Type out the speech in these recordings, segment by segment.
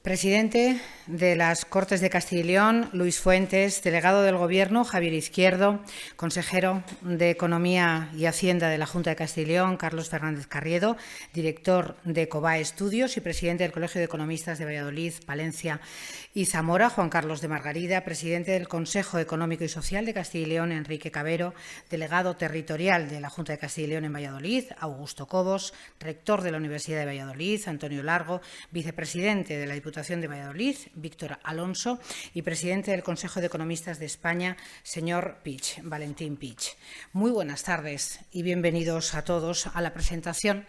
Presidente de las Cortes de Castilla y León, Luis Fuentes, delegado del Gobierno, Javier Izquierdo, consejero de Economía y Hacienda de la Junta de Castilla y León, Carlos Fernández Carriedo, director de Cobae Estudios y presidente del Colegio de Economistas de Valladolid, Palencia y Zamora, Juan Carlos de Margarida, presidente del Consejo Económico y Social de Castilla y León, Enrique Cabero, delegado territorial de la Junta de Castilla y León en Valladolid, Augusto Cobos, rector de la Universidad de Valladolid, Antonio Largo, vicepresidente de la Diputación de Valladolid, Víctor Alonso, y presidente del Consejo de Economistas de España, señor Pich, Valentín Pich. Muy buenas tardes y bienvenidos a todos a la presentación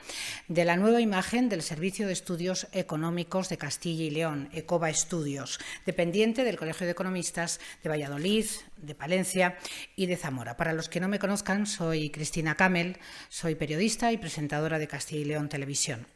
de la nueva imagen del Servicio de Estudios Económicos de Castilla y León, ECOBA Estudios, dependiente del Colegio de Economistas de Valladolid, de Palencia y de Zamora. Para los que no me conozcan, soy Cristina Camel, soy periodista y presentadora de Castilla y León Televisión.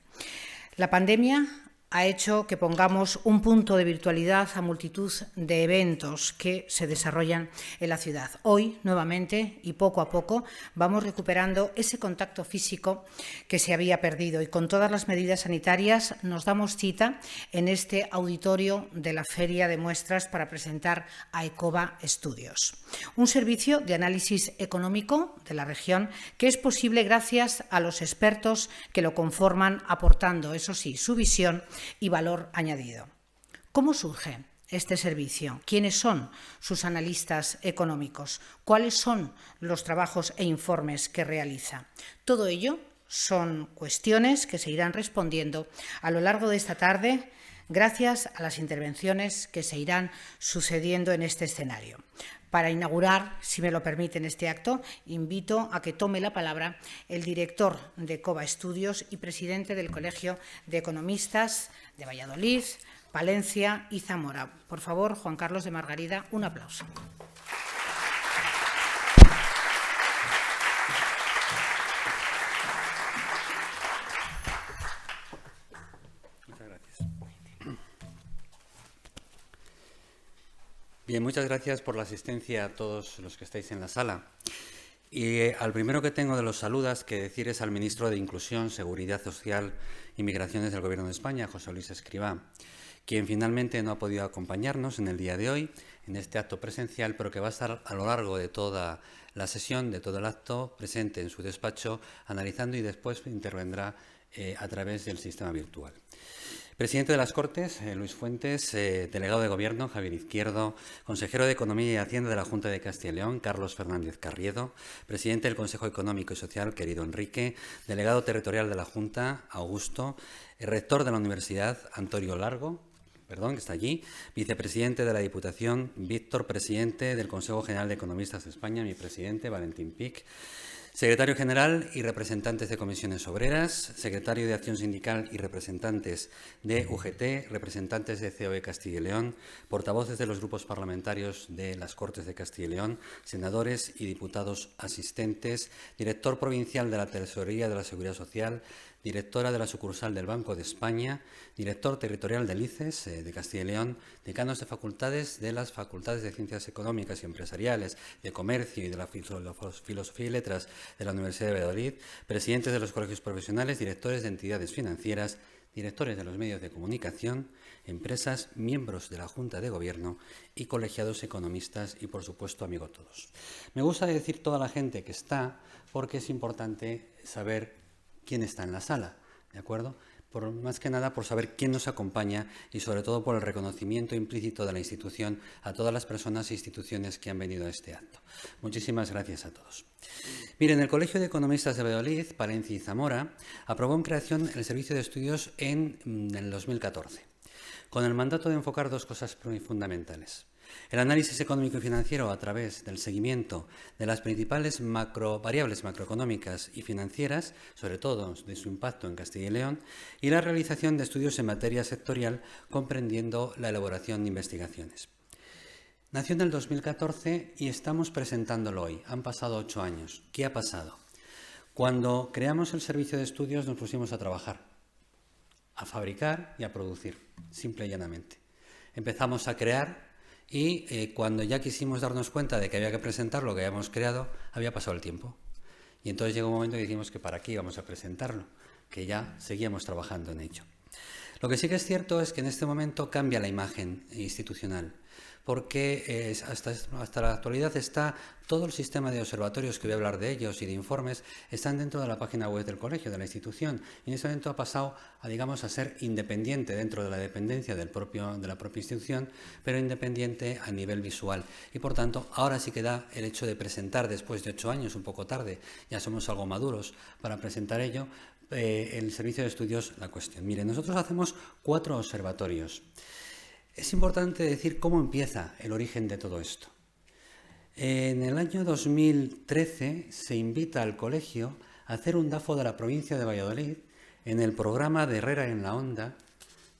La pandemia ha hecho que pongamos un punto de virtualidad a multitud de eventos que se desarrollan en la ciudad. Hoy, nuevamente, y poco a poco, vamos recuperando ese contacto físico que se había perdido y con todas las medidas sanitarias nos damos cita en este auditorio de la Feria de Muestras para presentar a ECOBA Estudios, un servicio de análisis económico de la región que es posible gracias a los expertos que lo conforman, aportando, eso sí, su visión y valor añadido. ¿Cómo surge este servicio? ¿Quiénes son sus analistas económicos? ¿Cuáles son los trabajos e informes que realiza? Todo ello son cuestiones que se irán respondiendo a lo largo de esta tarde gracias a las intervenciones que se irán sucediendo en este escenario. Para inaugurar, si me lo permiten, este acto, invito a que tome la palabra el director de ECOBA Estudios y presidente del Colegio de Economistas de Valladolid, Palencia y Zamora. Por favor, Juan Carlos de Margarida, un aplauso. Bien, muchas gracias por la asistencia a todos los que estáis en la sala. Y al primero que tengo de los saludos que decir es al ministro de Inclusión, Seguridad Social y Migraciones del Gobierno de España, José Luis Escrivá, quien finalmente no ha podido acompañarnos en el día de hoy, en este acto presencial, pero que va a estar a lo largo de toda la sesión, de todo el acto, presente en su despacho, analizando y después intervendrá a través del sistema virtual. Presidente de las Cortes, Luis Fuentes, delegado de Gobierno, Javier Izquierdo, consejero de Economía y Hacienda de la Junta de Castilla y León, Carlos Fernández Carriedo, presidente del Consejo Económico y Social, querido Enrique, delegado territorial de la Junta, Augusto, rector de la Universidad, Antonio Largo, que está allí, vicepresidente de la Diputación, Víctor, presidente del Consejo General de Economistas de España, mi presidente, Valentín Pich, secretario general y representantes de comisiones obreras, secretario de Acción Sindical y representantes de UGT, representantes de COE Castilla y León, portavoces de los grupos parlamentarios de las Cortes de Castilla y León, senadores y diputados asistentes, director provincial de la Tesorería de la Seguridad Social, directora de la sucursal del Banco de España, director territorial del ICES de Castilla y León, decanos de facultades de las Facultades de Ciencias Económicas y Empresariales, de Comercio y de la Filosofía y Letras de la Universidad de Valladolid, presidentes de los colegios profesionales, directores de entidades financieras, directores de los medios de comunicación, empresas, miembros de la Junta de Gobierno y colegiados economistas y, por supuesto, amigos todos. Me gusta decir toda la gente que está porque es importante saber quién está en la sala, ¿de acuerdo? Más que nada por saber quién nos acompaña y sobre todo por el reconocimiento implícito de la institución a todas las personas e instituciones que han venido a este acto. Muchísimas gracias a todos. Miren, el Colegio de Economistas de Valladolid, Palencia y Zamora aprobó en creación el Servicio de Estudios en el 2014, con el mandato de enfocar dos cosas muy fundamentales. El análisis económico y financiero a través del seguimiento de las principales variables macroeconómicas y financieras, sobre todo de su impacto en Castilla y León, y la realización de estudios en materia sectorial, comprendiendo la elaboración de investigaciones. Nació en el 2014 y estamos presentándolo hoy. Han pasado 8 años. ¿Qué ha pasado? Cuando creamos el servicio de estudios nos pusimos a trabajar, a fabricar y a producir, simple y llanamente. Empezamos a crear. Y cuando ya quisimos darnos cuenta de que había que presentar lo que habíamos creado, había pasado el tiempo. Y entonces llegó un momento que dijimos que para qué íbamos a presentarlo, que ya seguíamos trabajando en ello. Lo que sí que es cierto es que en este momento cambia la imagen institucional, porque hasta la actualidad está todo el sistema de observatorios, que voy a hablar de ellos, y de informes, están dentro de la página web del colegio, de la institución, y en ese momento ha pasado a ser independiente dentro de la dependencia de la propia institución, pero independiente a nivel visual. Y por tanto, ahora sí que da el hecho de presentar, después de 8 años, un poco tarde, ya somos algo maduros para presentar ello, el servicio de estudios la cuestión. Miren, nosotros hacemos 4 observatorios. Es importante decir cómo empieza el origen de todo esto. En el año 2013 se invita al colegio a hacer un DAFO de la provincia de Valladolid en el programa de Herrera en la Onda,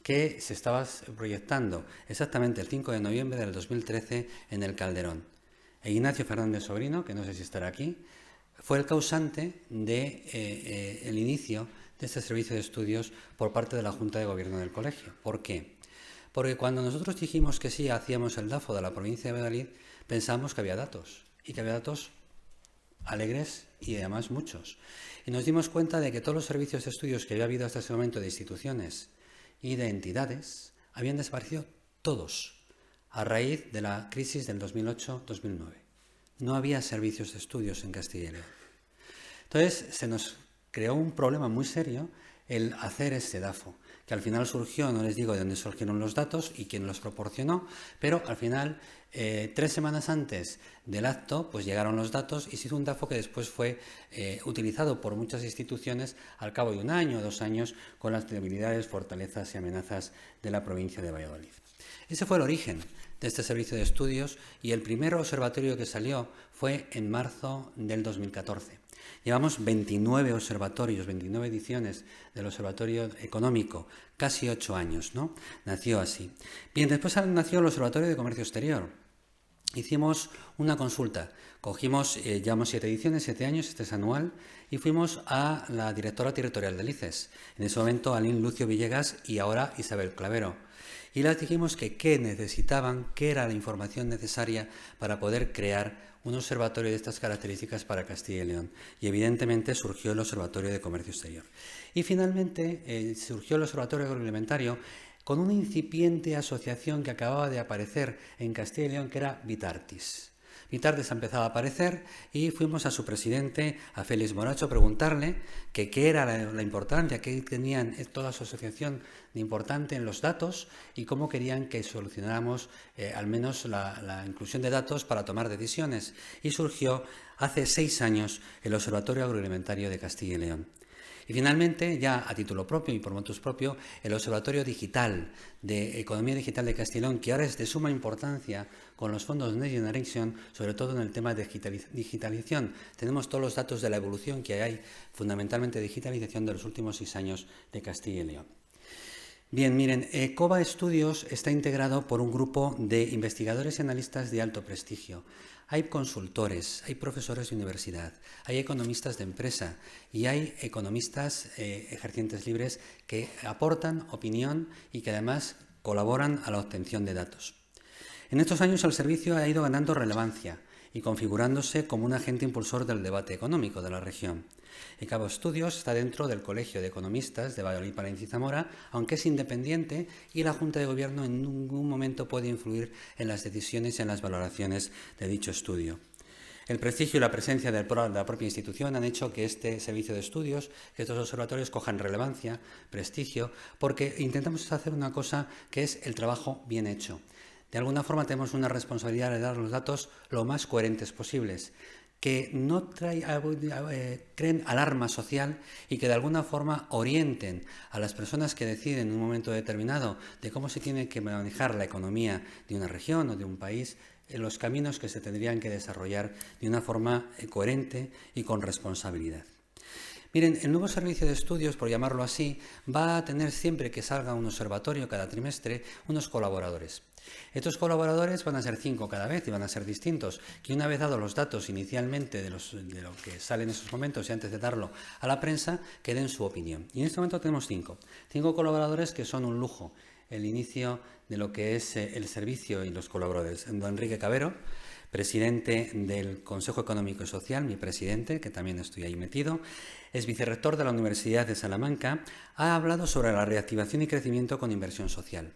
que se estaba proyectando exactamente el 5 de noviembre del 2013 en el Calderón. E Ignacio Fernández Sobrino, que no sé si estará aquí, fue el causante del inicio de este servicio de estudios por parte de la Junta de Gobierno del colegio. ¿Por qué? Porque cuando nosotros dijimos que sí hacíamos el DAFO de la provincia de Valladolid, pensamos que había datos, y que había datos alegres y además muchos. Y nos dimos cuenta de que todos los servicios de estudios que había habido hasta ese momento de instituciones y de entidades habían desaparecido todos a raíz de la crisis del 2008-2009. No había servicios de estudios en Castilla y León. Entonces se nos creó un problema muy serio el hacer este DAFO, que al final surgió, no les digo de dónde surgieron los datos y quién los proporcionó, pero al final, 3 semanas antes del acto, pues llegaron los datos y se hizo un DAFO que después fue utilizado por muchas instituciones al cabo de 1 año o 2 años con las debilidades, fortalezas y amenazas de la provincia de Valladolid. Ese fue el origen de este servicio de estudios y el primer observatorio que salió fue en marzo del 2014. Llevamos 29 observatorios, 29 ediciones del Observatorio Económico, casi 8 años, ¿no? Nació así. Bien, después nació el Observatorio de Comercio Exterior. Hicimos una consulta, llevamos 7 ediciones, 7 años, este es anual, y fuimos a la directora territorial del ICES, en ese momento Aline Lucio Villegas y ahora Isabel Clavero. Y les dijimos que qué necesitaban, qué era la información necesaria para poder crear un observatorio de estas características para Castilla y León. Y evidentemente surgió el Observatorio de Comercio Exterior. Y finalmente surgió el Observatorio Agroalimentario con una incipiente asociación que acababa de aparecer en Castilla y León, que era Vitartis. Vitartis empezaba a aparecer y fuimos a su presidente, a Félix Moracho, a preguntarle qué era la importancia, qué tenían toda su asociación de importante en los datos y cómo querían que solucionáramos al menos la inclusión de datos para tomar decisiones. Y surgió hace 6 años el Observatorio Agroalimentario de Castilla y León. Y finalmente, ya a título propio y por motus propio, el Observatorio Digital de Economía Digital de Castilla y León, que ahora es de suma importancia con los fondos Next Generation, sobre todo en el tema de digitalización. Tenemos todos los datos de la evolución que hay, fundamentalmente digitalización de los últimos 6 años de Castilla y León. Bien, miren, COBA Estudios está integrado por un grupo de investigadores y analistas de alto prestigio. Hay consultores, hay profesores de universidad, hay economistas de empresa y hay economistas ejercientes libres que aportan opinión y que además colaboran a la obtención de datos. En estos años el servicio ha ido ganando relevancia y configurándose como un agente impulsor del debate económico de la región. COBA Estudios está dentro del Colegio de Economistas de Valladolid, Palencia y Zamora, aunque es independiente y la Junta de Gobierno en ningún momento puede influir en las decisiones y en las valoraciones de dicho estudio. El prestigio y la presencia de la propia institución han hecho que este servicio de estudios, que estos observatorios cojan relevancia, prestigio, porque intentamos hacer una cosa que es el trabajo bien hecho. De alguna forma tenemos una responsabilidad de dar los datos lo más coherentes posibles, que no creen alarma social y que de alguna forma orienten a las personas que deciden en un momento determinado de cómo se tiene que manejar la economía de una región o de un país en los caminos que se tendrían que desarrollar de una forma coherente y con responsabilidad. Miren, el nuevo servicio de estudios, por llamarlo así, va a tener siempre que salga un observatorio cada trimestre unos colaboradores. Estos colaboradores van a ser 5 cada vez y van a ser distintos, que una vez dados los datos inicialmente de lo que sale en esos momentos y antes de darlo a la prensa, que den su opinión. Y en este momento tenemos 5 colaboradores que son un lujo. El inicio de lo que es el servicio y los colaboradores. Don Enrique Cabero, presidente del Consejo Económico y Social, mi presidente, que también estoy ahí metido, es vicerrector de la Universidad de Salamanca, ha hablado sobre la reactivación y crecimiento con inversión social.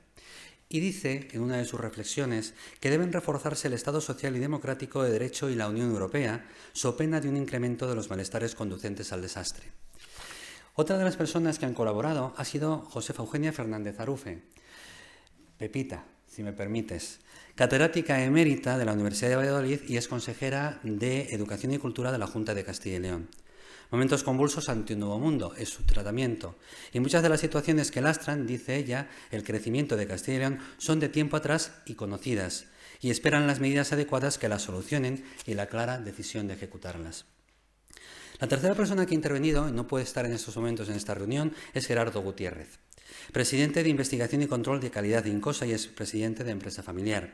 Y dice, en una de sus reflexiones, que deben reforzarse el Estado social y democrático de derecho y la Unión Europea, so pena de un incremento de los malestares conducentes al desastre. Otra de las personas que han colaborado ha sido Josefa Eugenia Fernández Arufe, Pepita, si me permites, catedrática emérita de la Universidad de Valladolid y es consejera de Educación y Cultura de la Junta de Castilla y León. Momentos convulsos ante un nuevo mundo es su tratamiento. Y muchas de las situaciones que lastran, dice ella, el crecimiento de Castilla y León son de tiempo atrás y conocidas, y esperan las medidas adecuadas que las solucionen y la clara decisión de ejecutarlas. La tercera persona que ha intervenido, y no puede estar en estos momentos en esta reunión, es Gerardo Gutiérrez, presidente de Investigación y Control de Calidad de Incosa y es presidente de Empresa Familiar.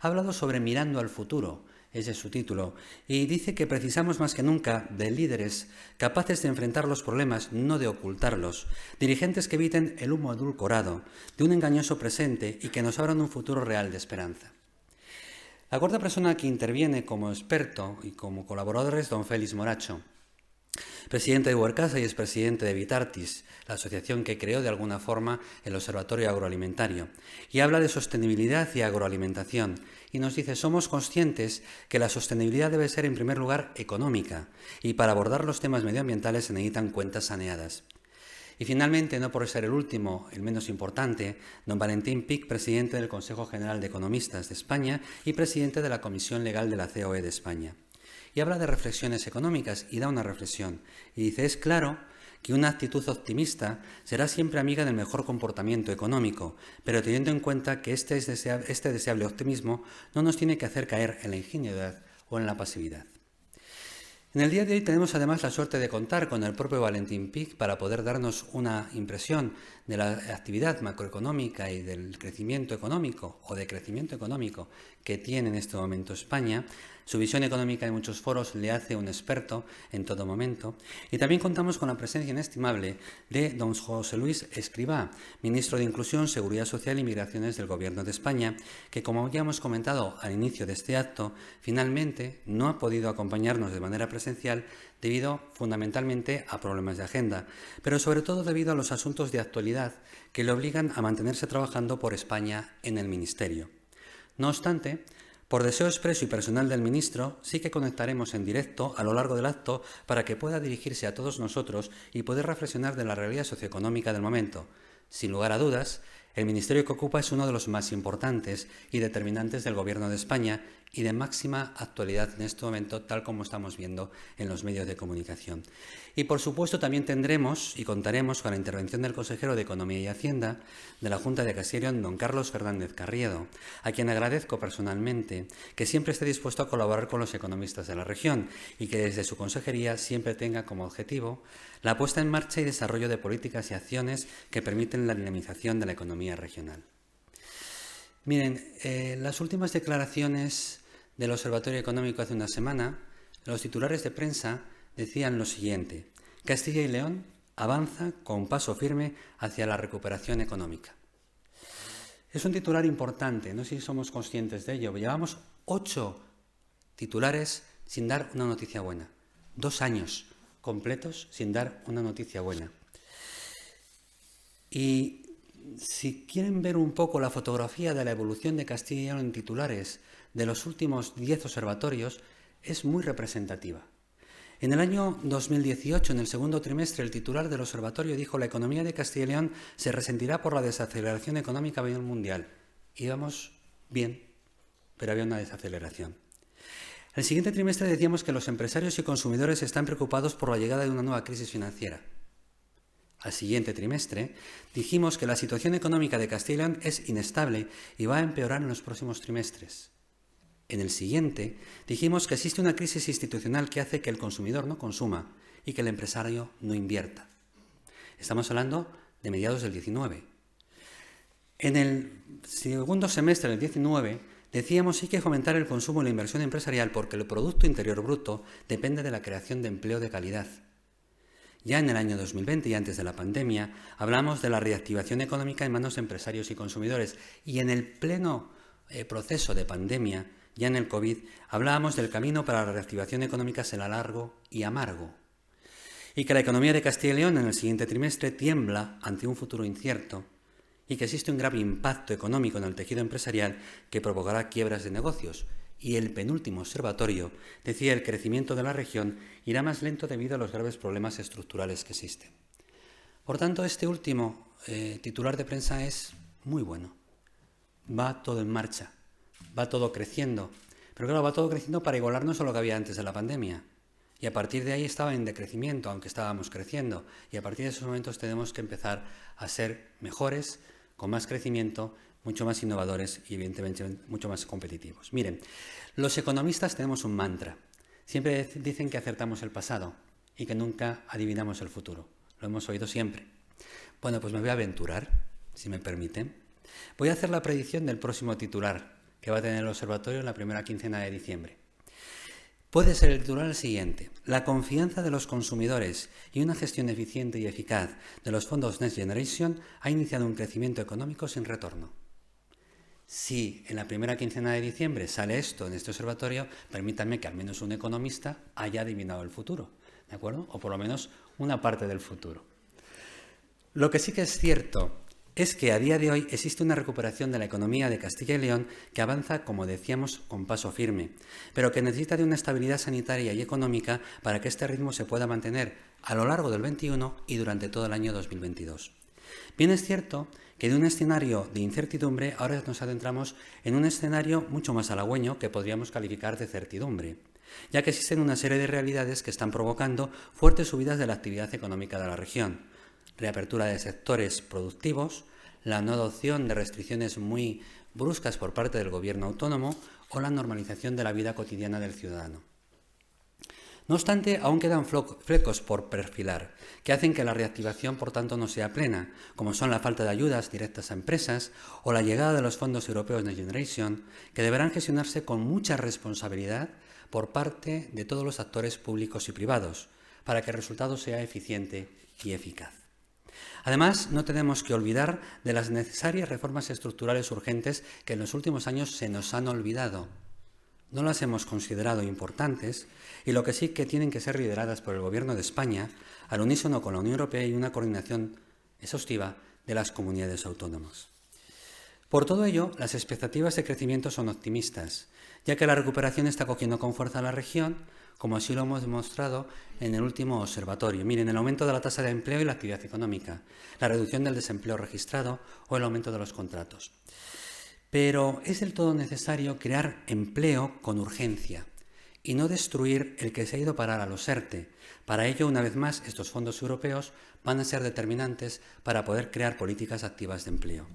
Ha hablado sobre Mirando al futuro, ese es su título, y dice que precisamos más que nunca de líderes capaces de enfrentar los problemas, no de ocultarlos, dirigentes que eviten el humo edulcorado de un engañoso presente y que nos abran un futuro real de esperanza. La cuarta persona que interviene como experto y como colaborador es don Félix Moracho, presidente de Huercasa y es presidente de Vitartis, la asociación que creó de alguna forma el Observatorio Agroalimentario, y habla de sostenibilidad y agroalimentación, y nos dice: somos conscientes que la sostenibilidad debe ser en primer lugar económica, y para abordar los temas medioambientales se necesitan cuentas saneadas. Y finalmente, no por ser el último, el menos importante, don Valentín Pic, presidente del Consejo General de Economistas de España y presidente de la Comisión Legal de la COE de España. Y habla de reflexiones económicas y da una reflexión. Y dice: es claro que una actitud optimista será siempre amiga del mejor comportamiento económico, pero teniendo en cuenta que este deseable optimismo no nos tiene que hacer caer en la ingenuidad o en la pasividad. En el día de hoy tenemos además la suerte de contar con el propio Valentín Pic para poder darnos una impresión de la actividad macroeconómica y del crecimiento económico o de crecimiento económico que tiene en este momento España. Su visión económica en muchos foros le hace un experto en todo momento. Y también contamos con la presencia inestimable de don José Luis Escrivá, ministro de Inclusión, Seguridad Social y Migraciones del Gobierno de España, que, como ya hemos comentado al inicio de este acto, finalmente no ha podido acompañarnos de manera presencial debido fundamentalmente a problemas de agenda, pero sobre todo debido a los asuntos de actualidad que le obligan a mantenerse trabajando por España en el Ministerio. No obstante, por deseo expreso y personal del ministro, sí que conectaremos en directo a lo largo del acto para que pueda dirigirse a todos nosotros y poder reflexionar de la realidad socioeconómica del momento. Sin lugar a dudas, el ministerio que ocupa es uno de los más importantes y determinantes del Gobierno de España y de máxima actualidad en este momento, tal como estamos viendo en los medios de comunicación. Y por supuesto también tendremos y contaremos con la intervención del consejero de Economía y Hacienda de la Junta de Castilla y León, don Carlos Fernández Carriedo, a quien agradezco personalmente que siempre esté dispuesto a colaborar con los economistas de la región y que desde su consejería siempre tenga como objetivo la puesta en marcha y desarrollo de políticas y acciones que permiten la dinamización de la economía regional. Miren, las últimas declaraciones del Observatorio Económico hace una semana, los titulares de prensa decían lo siguiente: Castilla y León avanza con paso firme hacia la recuperación económica. Es un titular importante, no sé si somos conscientes de ello. Llevamos 8 titulares sin dar una noticia buena, 2 años completos sin dar una noticia buena. Y si quieren ver un poco la fotografía de la evolución de Castilla y León en titulares de los últimos 10 observatorios, es muy representativa. En el año 2018, en el segundo trimestre, el titular del observatorio dijo: la economía de Castilla y León se resentirá por la desaceleración económica a nivel mundial. Íbamos bien, pero había una desaceleración. El siguiente trimestre decíamos que los empresarios y consumidores están preocupados por la llegada de una nueva crisis financiera. Al siguiente trimestre dijimos que la situación económica de Castilla y León es inestable y va a empeorar en los próximos trimestres. En el siguiente dijimos que existe una crisis institucional que hace que el consumidor no consuma y que el empresario no invierta. Estamos hablando de mediados del 19. En el segundo semestre del 19 decíamos que hay que fomentar el consumo y la inversión empresarial porque el Producto Interior Bruto depende de la creación de empleo de calidad. Ya en el año 2020 y antes de la pandemia hablamos de la reactivación económica en manos de empresarios y consumidores y en el pleno proceso de pandemia ya en el COVID, hablábamos del camino para la reactivación económica será largo y amargo, y que la economía de Castilla y León en el siguiente trimestre tiembla ante un futuro incierto y que existe un grave impacto económico en el tejido empresarial que provocará quiebras de negocios. Y el penúltimo observatorio decía que el crecimiento de la región irá más lento debido a los graves problemas estructurales que existen. Por tanto, este último titular de prensa es muy bueno. Va todo en marcha, va todo creciendo, pero claro, va todo creciendo para igualarnos a lo que había antes de la pandemia. Y a partir de ahí estaba en decrecimiento, aunque estábamos creciendo. Y a partir de esos momentos tenemos que empezar a ser mejores, con más crecimiento, mucho más innovadores y evidentemente mucho más competitivos. Miren, los economistas tenemos un mantra. Siempre dicen que acertamos el pasado y que nunca adivinamos el futuro. Lo hemos oído siempre. Bueno, pues me voy a aventurar, si me permiten. Voy a hacer la predicción del próximo titular que va a tener el observatorio en la primera quincena de diciembre. Puede ser el titular el siguiente: la confianza de los consumidores y una gestión eficiente y eficaz de los fondos Next Generation ha iniciado un crecimiento económico sin retorno. Si en la primera quincena de diciembre sale esto en este observatorio, permítanme que al menos un economista haya adivinado el futuro, ¿de acuerdo? O por lo menos una parte del futuro. Lo que sí que es cierto es que a día de hoy existe una recuperación de la economía de Castilla y León que avanza, como decíamos, con paso firme, pero que necesita de una estabilidad sanitaria y económica para que este ritmo se pueda mantener a lo largo del 21 y durante todo el año 2022. Bien es cierto que de un escenario de incertidumbre ahora nos adentramos en un escenario mucho más halagüeño que podríamos calificar de certidumbre, ya que existen una serie de realidades que están provocando fuertes subidas de la actividad económica de la región: reapertura de sectores productivos, la no adopción de restricciones muy bruscas por parte del gobierno autónomo o la normalización de la vida cotidiana del ciudadano. No obstante, aún quedan flecos por perfilar, que hacen que la reactivación, por tanto, no sea plena, como son la falta de ayudas directas a empresas o la llegada de los fondos europeos Next Generation, que deberán gestionarse con mucha responsabilidad por parte de todos los actores públicos y privados, para que el resultado sea eficiente y eficaz. Además, no tenemos que olvidar de las necesarias reformas estructurales urgentes que en los últimos años se nos han olvidado. No las hemos considerado importantes y lo que sí que tienen que ser lideradas por el Gobierno de España, al unísono con la Unión Europea y una coordinación exhaustiva de las comunidades autónomas. Por todo ello, las expectativas de crecimiento son optimistas, ya que la recuperación está cogiendo con fuerza a la región, como así lo hemos demostrado en el último observatorio. Miren, el aumento de la tasa de empleo y la actividad económica, la reducción del desempleo registrado o el aumento de los contratos. Pero es del todo necesario crear empleo con urgencia y no destruir el que se ha ido a parar a los ERTE. Para ello, una vez más, estos fondos europeos van a ser determinantes para poder crear políticas activas de empleo.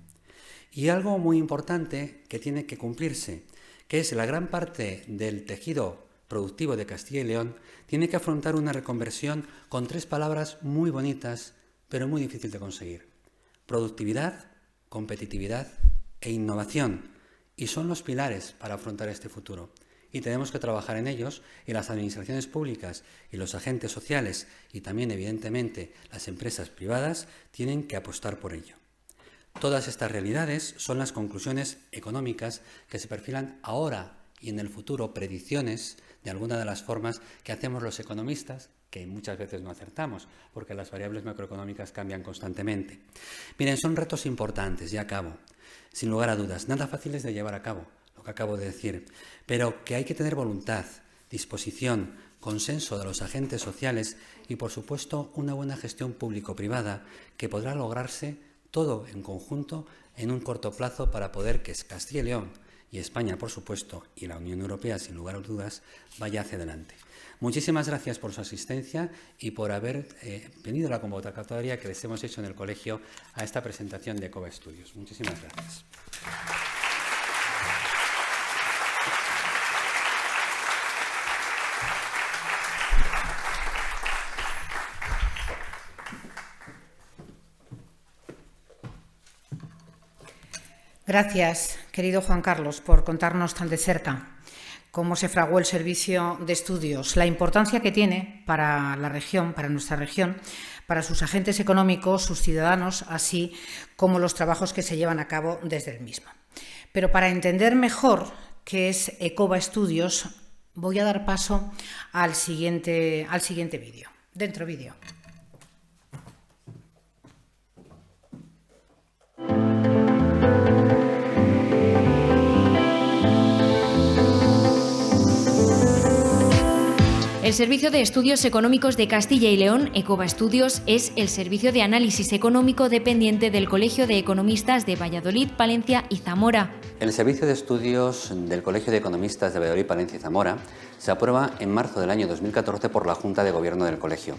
Y algo muy importante que tiene que cumplirse, que es la gran parte del tejido productivo de Castilla y León, tiene que afrontar una reconversión con 3 palabras muy bonitas, pero muy difícil de conseguir: productividad, competitividad e innovación, y son los pilares para afrontar este futuro. Y tenemos que trabajar en ellos, y las administraciones públicas y los agentes sociales y también, evidentemente, las empresas privadas tienen que apostar por ello. Todas estas realidades son las conclusiones económicas que se perfilan ahora y en el futuro, predicciones de alguna de las formas que hacemos los economistas, que muchas veces no acertamos, porque las variables macroeconómicas cambian constantemente. Miren, son retos importantes, ya acabo. Sin lugar a dudas, nada fáciles de llevar a cabo, lo que acabo de decir, pero que hay que tener voluntad, disposición, consenso de los agentes sociales y, por supuesto, una buena gestión público-privada que podrá lograrse todo en conjunto en un corto plazo para poder que Castilla y León y España, por supuesto, y la Unión Europea, sin lugar a dudas, vaya hacia adelante. Muchísimas gracias por su asistencia y por haber venido a la convocatoria que les hemos hecho en el colegio a esta presentación de Cova Estudios. Muchísimas gracias. Gracias, querido Juan Carlos, por contarnos tan de cerca cómo se fraguó el servicio de estudios, la importancia que tiene para la región, para nuestra región, para sus agentes económicos, sus ciudadanos, así como los trabajos que se llevan a cabo desde el mismo. Pero para entender mejor que es Ecova Estudios, voy a dar paso al siguiente vídeo. Dentro vídeo. El Servicio de Estudios Económicos de Castilla y León, Ecova Estudios, es el servicio de análisis económico dependiente del Colegio de Economistas de Valladolid, Palencia y Zamora. El Servicio de Estudios del Colegio de Economistas de Valladolid, Palencia y Zamora se aprueba en marzo del año 2014 por la Junta de Gobierno del Colegio.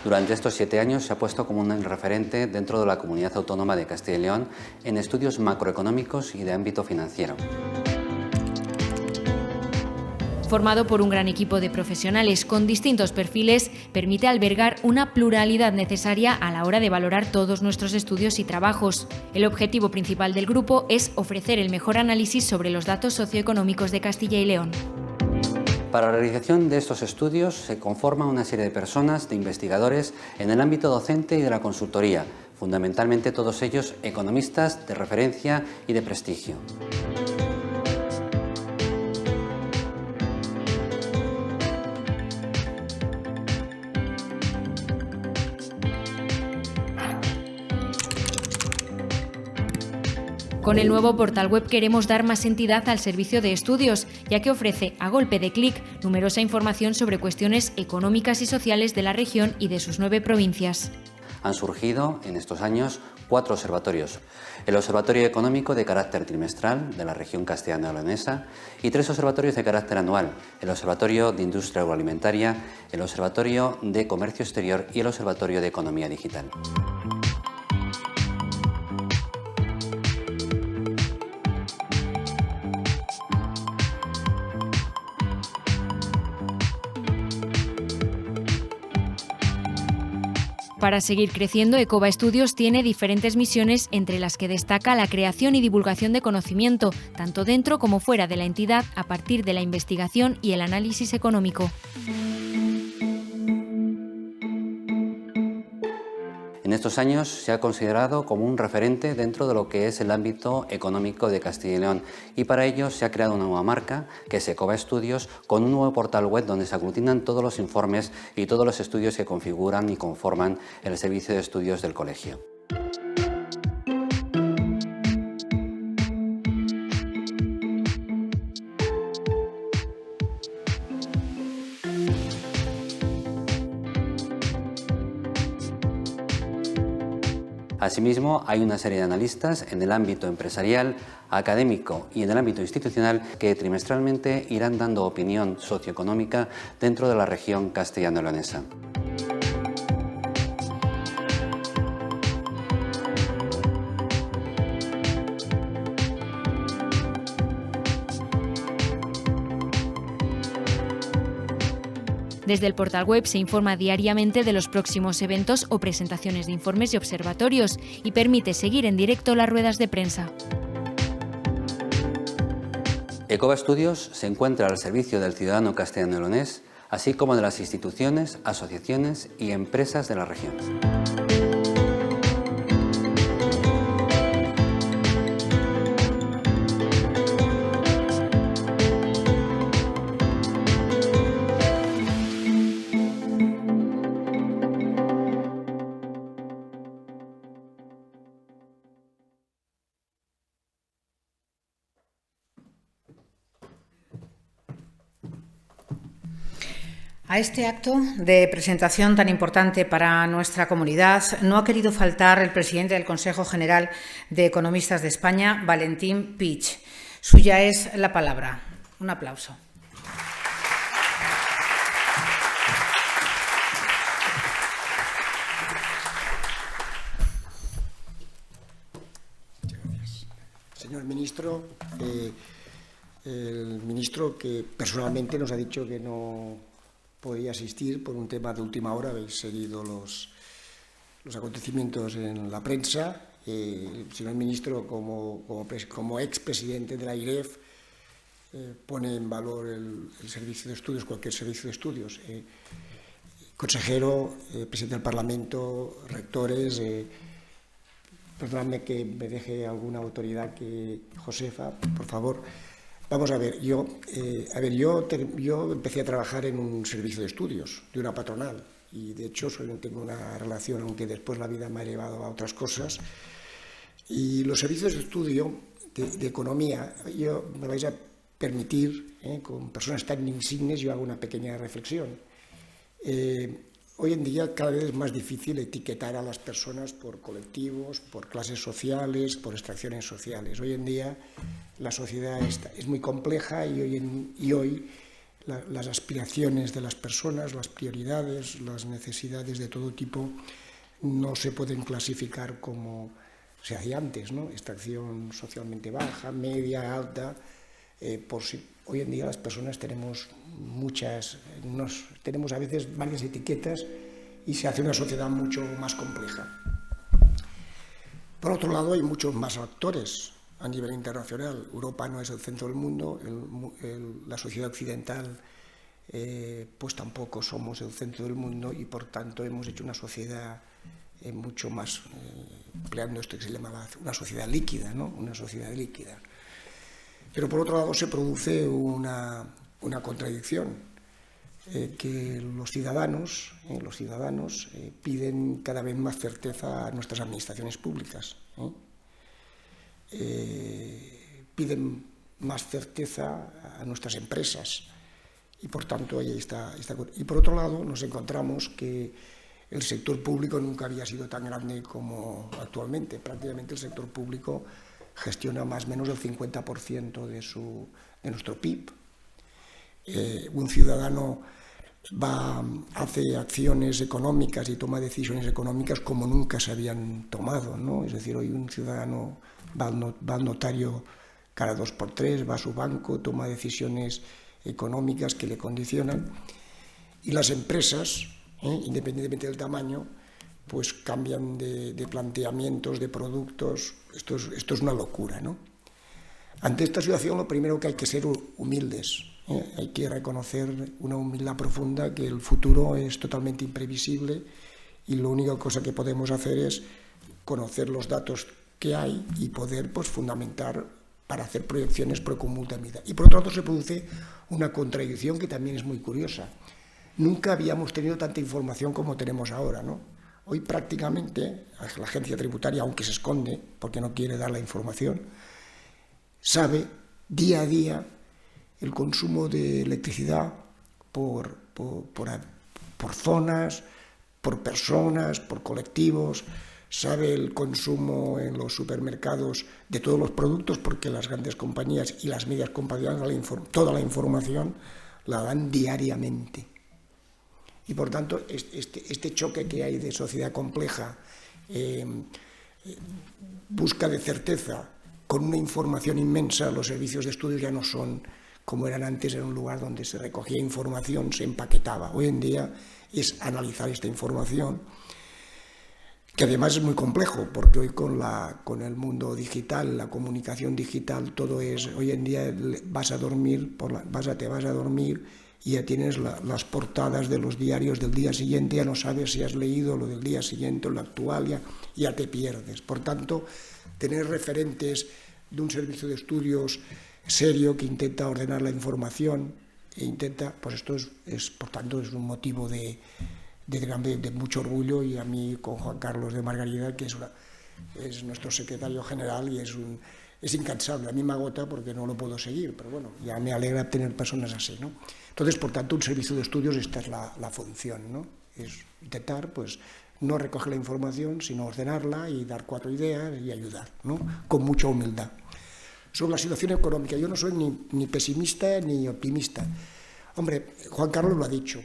Durante estos 7 años se ha puesto como un referente dentro de la Comunidad Autónoma de Castilla y León en estudios macroeconómicos y de ámbito financiero. Formado por un gran equipo de profesionales con distintos perfiles, permite albergar una pluralidad necesaria a la hora de valorar todos nuestros estudios y trabajos. El objetivo principal del grupo es ofrecer el mejor análisis sobre los datos socioeconómicos de Castilla y León. Para la realización de estos estudios se conforma una serie de personas, de investigadores, en el ámbito docente y de la consultoría, fundamentalmente todos ellos economistas de referencia y de prestigio. Con el nuevo portal web queremos dar más entidad al servicio de estudios, ya que ofrece, a golpe de clic, numerosa información sobre cuestiones económicas y sociales de la región y de sus 9 provincias. Han surgido en estos años 4 observatorios. El Observatorio Económico de carácter trimestral de la región castellano-leonesa y 3 observatorios de carácter anual, el Observatorio de Industria Agroalimentaria, el Observatorio de Comercio Exterior y el Observatorio de Economía Digital. Para seguir creciendo, Ecova Estudios tiene diferentes misiones, entre las que destaca la creación y divulgación de conocimiento, tanto dentro como fuera de la entidad, a partir de la investigación y el análisis económico. En estos años se ha considerado como un referente dentro de lo que es el ámbito económico de Castilla y León, y para ello se ha creado una nueva marca, que es Ecova Estudios, con un nuevo portal web donde se aglutinan todos los informes y todos los estudios que configuran y conforman el servicio de estudios del colegio. Asimismo, hay una serie de analistas en el ámbito empresarial, académico y en el ámbito institucional que trimestralmente irán dando opinión socioeconómica dentro de la región castellano-leonesa. Desde el portal web se informa diariamente de los próximos eventos o presentaciones de informes y observatorios y permite seguir en directo las ruedas de prensa. Ecova Estudios se encuentra al servicio del ciudadano castellano-leonés, así como de las instituciones, asociaciones y empresas de la región. A este acto de presentación tan importante para nuestra comunidad no ha querido faltar el presidente del Consejo General de Economistas de España, Valentín Pich. Suya es la palabra. Un aplauso. Señor ministro, el ministro que personalmente nos ha dicho que no podía asistir por un tema de última hora. Habéis seguido los acontecimientos en la prensa. El señor ministro, como expresidente de la IREF, pone en valor el servicio de estudios, cualquier servicio de estudios. Consejero, presidente del Parlamento, rectores, perdonadme que me deje alguna autoridad, que Josefa, por favor, Vamos a ver, yo empecé a trabajar en un servicio de estudios de una patronal y de hecho tengo una relación, aunque después la vida me ha llevado a otras cosas. Y los servicios de estudio de economía, me vais a permitir, con personas tan insignes, yo hago una pequeña reflexión. Hoy en día cada vez es más difícil etiquetar a las personas por colectivos, por clases sociales, por extracciones sociales. Hoy en día la sociedad es muy compleja y hoy las aspiraciones de las personas, las prioridades, las necesidades de todo tipo no se pueden clasificar como se hacía antes, ¿no? Extracción socialmente baja, media, alta. Hoy en día las personas tenemos a veces varias etiquetas y se hace una sociedad mucho más compleja. Por otro lado, hay muchos más actores a nivel internacional. Europa no es el centro del mundo, la sociedad occidental pues tampoco somos el centro del mundo y por tanto hemos hecho una sociedad mucho más, empleando esto que se llama una sociedad líquida, ¿no? Una sociedad líquida. Pero por otro lado se produce una contradicción, que los ciudadanos piden cada vez más certeza a nuestras administraciones públicas, piden más certeza a nuestras empresas y por tanto ahí está. Y por otro lado nos encontramos que el sector público nunca había sido tan grande como actualmente. Prácticamente el sector público gestiona más o menos el 50% de nuestro PIB. Un ciudadano hace acciones económicas y toma decisiones económicas como nunca se habían tomado, ¿no? Es decir, hoy un ciudadano va al notario cada 2 por 3, va a su banco, toma decisiones económicas que le condicionan y las empresas, independientemente del tamaño, pues cambian de planteamientos, de productos. Esto es una locura, ¿no? Ante esta situación lo primero que hay que ser humildes, hay que reconocer una humildad profunda, que el futuro es totalmente imprevisible y la única cosa que podemos hacer es conocer los datos que hay y poder pues fundamentar para hacer proyecciones pro multimodalidad. Y por otro lado se produce una contradicción que también es muy curiosa. Nunca habíamos tenido tanta información como tenemos ahora, ¿no? Hoy prácticamente la agencia tributaria, aunque se esconde porque no quiere dar la información, sabe día a día el consumo de electricidad por zonas, por personas, por colectivos, sabe el consumo en los supermercados de todos los productos porque las grandes compañías y las medias compañías toda la información la dan diariamente. Y por tanto, este choque que hay de sociedad compleja, busca de certeza con una información inmensa. Los servicios de estudio ya no son como eran antes, en un lugar donde se recogía información, se empaquetaba. Hoy en día es analizar esta información, que además es muy complejo, porque hoy con el mundo digital, la comunicación digital, todo es, hoy en día vas a dormir, te vas a dormir y ya tienes las portadas de los diarios del día siguiente, ya no sabes si has leído lo del día siguiente o lo actual, ya te pierdes. Por tanto, tener referentes de un servicio de estudios serio que intenta ordenar la información pues esto por tanto es un motivo de mucho orgullo, y a mí con Juan Carlos de Margarida, que es nuestro secretario general y es incansable. A mí me agota porque no lo puedo seguir, pero bueno, ya me alegra tener personas así, ¿no? Entonces, por tanto, un servicio de estudios, esta es la función, ¿no? Es intentar, pues, no recoger la información, sino ordenarla y dar 4 ideas y ayudar, ¿no? Con mucha humildad. Sobre la situación económica, yo no soy ni pesimista ni optimista. Hombre, Juan Carlos lo ha dicho.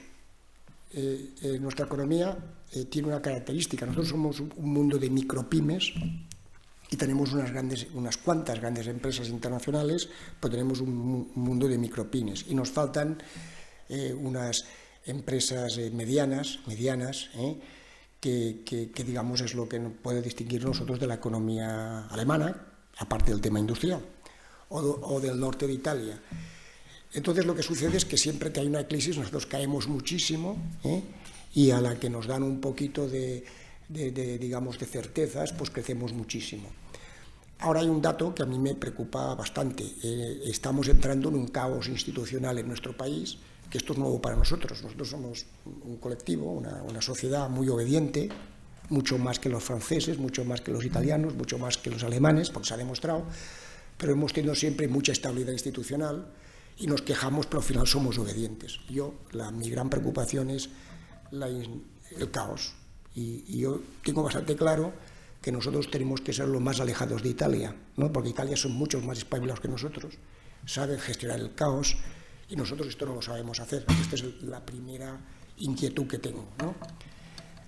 Nuestra economía tiene una característica. Nosotros somos un mundo de micropymes y tenemos unas cuantas grandes empresas internacionales, pero tenemos un mundo de micropymes y nos faltan unas empresas medianas, que digamos es lo que puede distinguir nosotros de la economía alemana, aparte del tema industrial, o del norte de Italia. Entonces lo que sucede es que siempre que hay una crisis nosotros caemos muchísimo, y a la que nos dan un poquito de certezas, pues crecemos muchísimo. Ahora hay un dato que a mí me preocupa bastante. Estamos entrando en un caos institucional en nuestro país, que esto es nuevo para nosotros. Nosotros somos un colectivo, una sociedad muy obediente, mucho más que los franceses, mucho más que los italianos, mucho más que los alemanes, porque se ha demostrado, pero hemos tenido siempre mucha estabilidad institucional y nos quejamos, pero al final somos obedientes. Mi gran preocupación es el caos. Y yo tengo bastante claro que nosotros tenemos que ser los más alejados de Italia, ¿no? Porque Italia son muchos más espabilados que nosotros, saben gestionar el caos y nosotros esto no lo sabemos hacer. Esta es la primera inquietud que tengo, ¿no?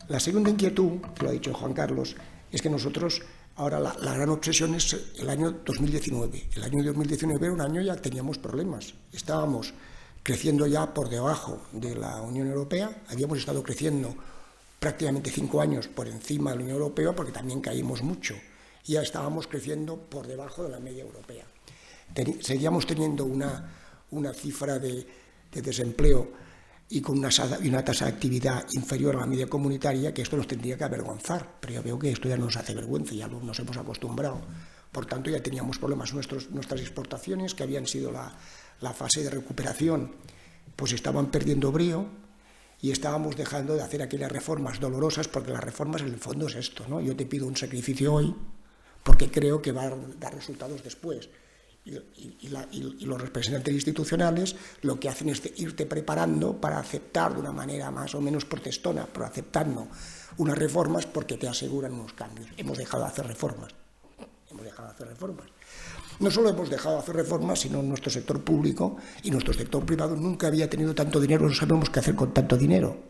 La segunda inquietud, que lo ha dicho Juan Carlos, es que nosotros ahora la gran obsesión es el año 2019. El año 2019 era un año ya teníamos problemas. Estábamos creciendo ya por debajo de la Unión Europea, habíamos estado creciendo prácticamente 5 años por encima de la Unión Europea porque también caímos mucho y ya estábamos creciendo por debajo de la media europea. Seguíamos teniendo una cifra de desempleo y con una tasa de actividad inferior a la media comunitaria, que esto nos tendría que avergonzar, pero ya veo que esto ya nos hace vergüenza, ya nos hemos acostumbrado. Por tanto, ya teníamos problemas. Nuestras exportaciones, que habían sido la fase de recuperación, pues estaban perdiendo brío y estábamos dejando de hacer aquellas reformas dolorosas, porque las reformas en el fondo es esto, ¿no? Yo te pido un sacrificio hoy porque creo que va a dar resultados después. Y los representantes institucionales lo que hacen es irte preparando para aceptar de una manera más o menos protestona, pero aceptando unas reformas porque te aseguran unos cambios. Hemos dejado de hacer reformas. No solo hemos dejado de hacer reformas, sino nuestro sector público y nuestro sector privado nunca había tenido tanto dinero, no sabemos qué hacer con tanto dinero.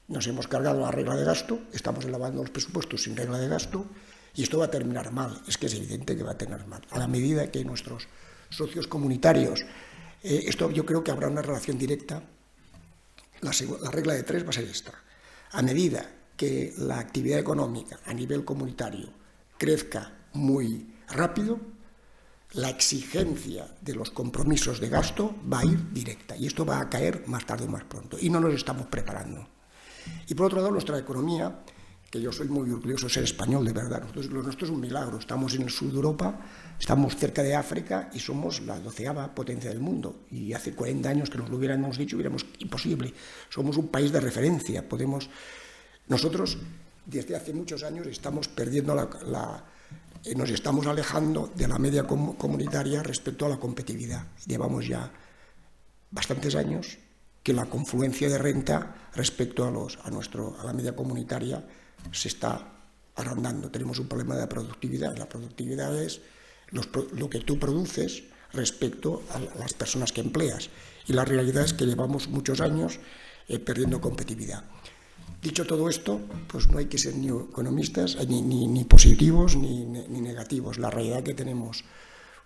Nos hemos cargado la regla de gasto, estamos elevando los presupuestos sin regla de gasto, y esto va a terminar mal, es que es evidente que va a terminar mal. A la medida que nuestros socios comunitarios, esto yo creo que habrá una relación directa, la regla de 3 va a ser esta. A medida que la actividad económica a nivel comunitario crezca muy rápido, la exigencia de los compromisos de gasto va a ir directa y esto va a caer más tarde o más pronto y no nos estamos preparando. Y por otro lado, nuestra economía, que yo soy muy orgulloso de ser español, de verdad. Lo nuestro es un milagro. Estamos en el sur de Europa, estamos cerca de África y somos la 12ª potencia del mundo. Y hace 40 años que nos lo hubiéramos dicho, hubiéramos imposible. Somos un país de referencia. Nosotros, desde hace muchos años, estamos perdiendo nos estamos alejando de la media comunitaria respecto a la competitividad. Llevamos ya bastantes años que la confluencia de renta respecto a la media comunitaria se está agrandando. Tenemos un problema de productividad. La productividad es lo que tú produces respecto a las personas que empleas. Y la realidad es que llevamos muchos años perdiendo competitividad. Dicho todo esto, pues no hay que ser ni economistas, ni positivos ni negativos. La realidad es que tenemos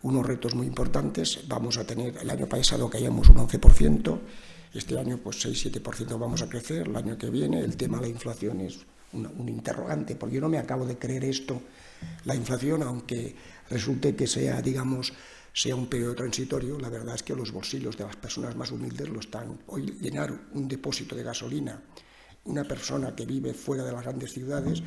unos retos muy importantes. Vamos a tener, el año pasado caíamos un 11%, este año pues 6-7% vamos a crecer, el año que viene el tema de la inflación es un interrogante, porque yo no me acabo de creer esto. La inflación, aunque resulte que sea un periodo transitorio, la verdad es que los bolsillos de las personas más humildes lo están. Hoy llenar un depósito de gasolina, una persona que vive fuera de las grandes ciudades,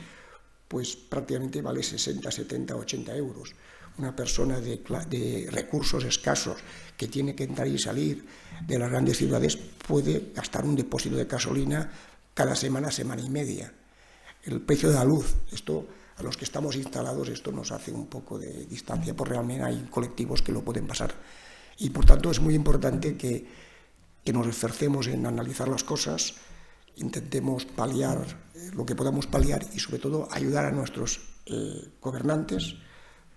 pues prácticamente vale 60, 70, 80 euros. Una persona de recursos escasos que tiene que entrar y salir de las grandes ciudades puede gastar un depósito de gasolina cada semana, semana y media. El precio de la luz, esto a los que estamos instalados, esto nos hace un poco de distancia, porque realmente hay colectivos que lo pueden pasar. Y por tanto es muy importante que nos esforcemos en analizar las cosas, intentemos paliar lo que podamos paliar y sobre todo ayudar a nuestros gobernantes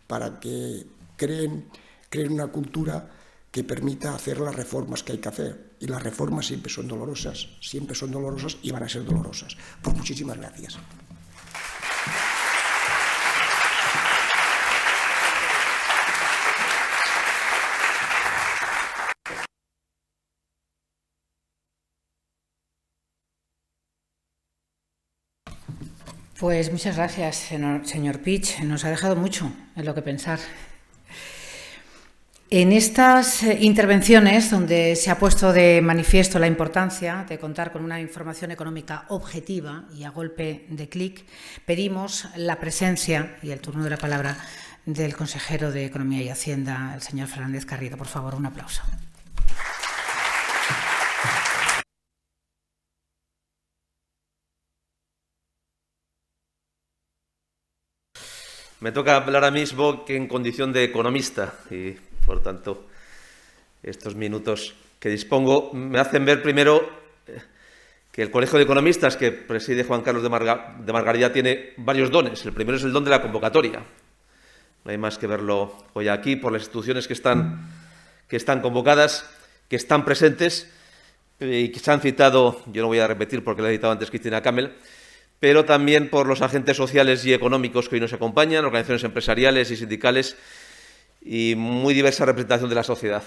para que creen una cultura que permita hacer las reformas que hay que hacer. Y las reformas siempre son dolorosas y van a ser dolorosas. Pues muchísimas gracias. Pues muchas gracias, señor Pich. Nos ha dejado mucho en lo que pensar. En estas intervenciones, donde se ha puesto de manifiesto la importancia de contar con una información económica objetiva y a golpe de clic, pedimos la presencia y el turno de la palabra del consejero de Economía y Hacienda, el señor Fernández Carriedo. Por favor, un aplauso. Me toca hablar ahora mismo que en condición de economista y, por tanto, estos minutos que dispongo me hacen ver primero que el Colegio de Economistas que preside Juan Carlos de Margarida tiene varios dones. El primero es el don de la convocatoria. No hay más que verlo hoy aquí por las instituciones que están convocadas, que están presentes y que se han citado, yo no voy a repetir porque lo ha citado antes Cristina Camel, pero también por los agentes sociales y económicos que hoy nos acompañan, organizaciones empresariales y sindicales y muy diversa representación de la sociedad.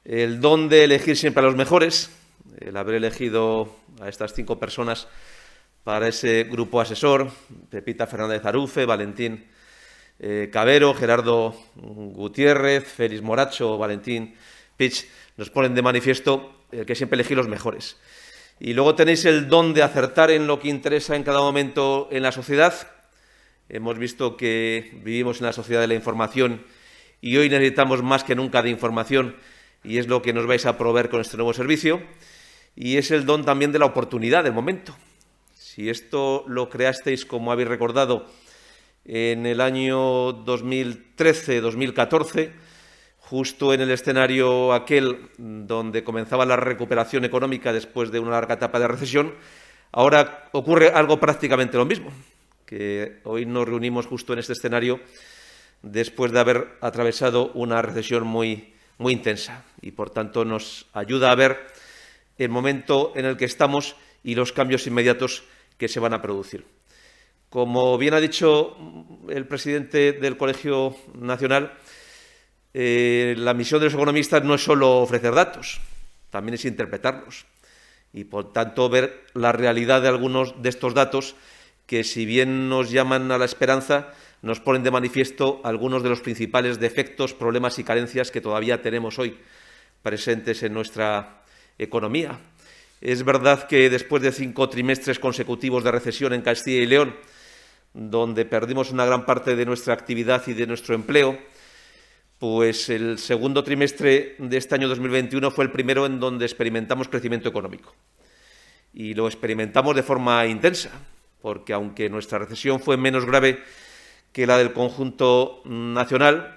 El don de elegir siempre a los mejores, el haber elegido a estas 5 personas para ese grupo asesor, Pepita Fernández Arufe, Valentín Cabero, Gerardo Gutiérrez, Félix Moracho, Valentín Pich, nos ponen de manifiesto que siempre elegir los mejores. Y luego tenéis el don de acertar en lo que interesa en cada momento en la sociedad. Hemos visto que vivimos en la sociedad de la información y hoy necesitamos más que nunca de información y es lo que nos vais a proveer con este nuevo servicio. Y es el don también de la oportunidad del momento. Si esto lo creasteis, como habéis recordado, en el año 2013-2014, justo en el escenario aquel donde comenzaba la recuperación económica después de una larga etapa de recesión, ahora ocurre algo prácticamente lo mismo, que hoy nos reunimos justo en este escenario después de haber atravesado una recesión muy intensa y, por tanto, nos ayuda a ver el momento en el que estamos y los cambios inmediatos que se van a producir. Como bien ha dicho el presidente del Colegio Nacional, la misión de los economistas no es solo ofrecer datos, también es interpretarlos y, por tanto, ver la realidad de algunos de estos datos que, si bien nos llaman a la esperanza, nos ponen de manifiesto algunos de los principales defectos, problemas y carencias que todavía tenemos hoy presentes en nuestra economía. Es verdad que después de 5 trimestres consecutivos de recesión en Castilla y León, donde perdimos una gran parte de nuestra actividad y de nuestro empleo, pues el segundo trimestre de este año 2021 fue el primero en donde experimentamos crecimiento económico. Y lo experimentamos de forma intensa, porque aunque nuestra recesión fue menos grave que la del conjunto nacional,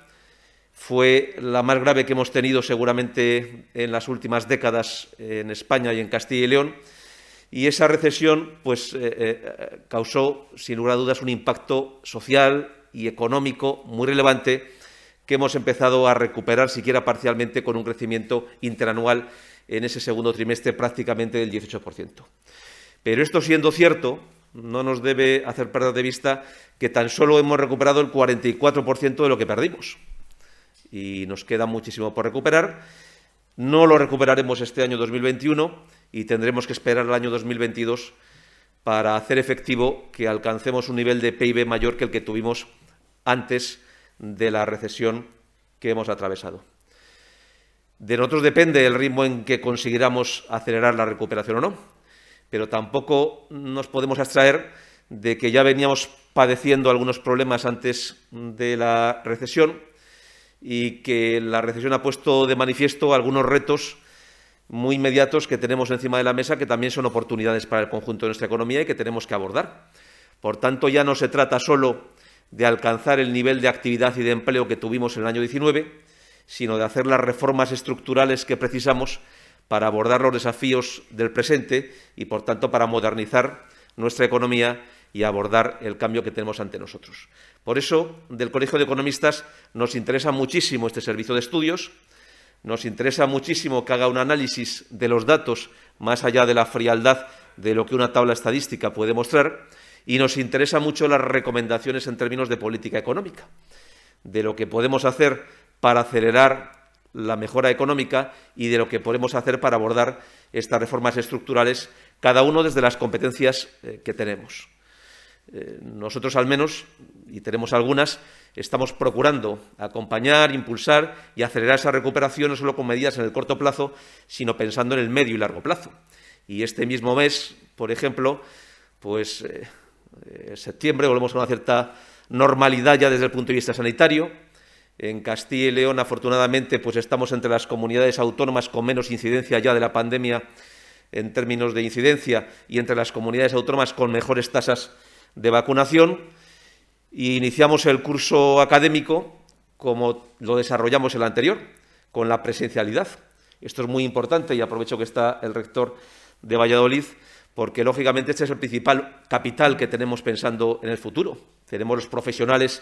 fue la más grave que hemos tenido seguramente en las últimas décadas en España y en Castilla y León. Y esa recesión pues, causó, sin lugar a dudas, un impacto social y económico muy relevante que hemos empezado a recuperar, siquiera parcialmente, con un crecimiento interanual en ese segundo trimestre prácticamente del 18%. Pero esto, siendo cierto, no nos debe hacer perder de vista que tan solo hemos recuperado el 44% de lo que perdimos. Y nos queda muchísimo por recuperar. No lo recuperaremos este año 2021 y tendremos que esperar al año 2022 para hacer efectivo que alcancemos un nivel de PIB mayor que el que tuvimos antes de la recesión que hemos atravesado. De nosotros depende el ritmo en que conseguiramos acelerar la recuperación o no, pero tampoco nos podemos abstraer de que ya veníamos padeciendo algunos problemas antes de la recesión y que la recesión ha puesto de manifiesto algunos retos muy inmediatos que tenemos encima de la mesa, que también son oportunidades para el conjunto de nuestra economía y que tenemos que abordar. Por tanto, ya no se trata solo de alcanzar el nivel de actividad y de empleo que tuvimos en el año 19, sino de hacer las reformas estructurales que precisamos para abordar los desafíos del presente y, por tanto, para modernizar nuestra economía y abordar el cambio que tenemos ante nosotros. Por eso, del Colegio de Economistas nos interesa muchísimo este servicio de estudios, nos interesa muchísimo que haga un análisis de los datos más allá de la frialdad de lo que una tabla estadística puede mostrar, y nos interesa mucho las recomendaciones en términos de política económica, de lo que podemos hacer para acelerar la mejora económica y de lo que podemos hacer para abordar estas reformas estructurales, cada uno desde las competencias que tenemos. Nosotros al menos, y tenemos algunas, estamos procurando acompañar, impulsar y acelerar esa recuperación no solo con medidas en el corto plazo, sino pensando en el medio y largo plazo. Y este mismo mes, por ejemplo, pues en septiembre volvemos a una cierta normalidad ya desde el punto de vista sanitario. En Castilla y León, afortunadamente, pues estamos entre las comunidades autónomas con menos incidencia ya de la pandemia en términos de incidencia y entre las comunidades autónomas con mejores tasas de vacunación. Y iniciamos el curso académico como lo desarrollamos el anterior, con la presencialidad. Esto es muy importante y aprovecho que está el rector de Valladolid, porque lógicamente este es el principal capital que tenemos pensando en el futuro. Tenemos los profesionales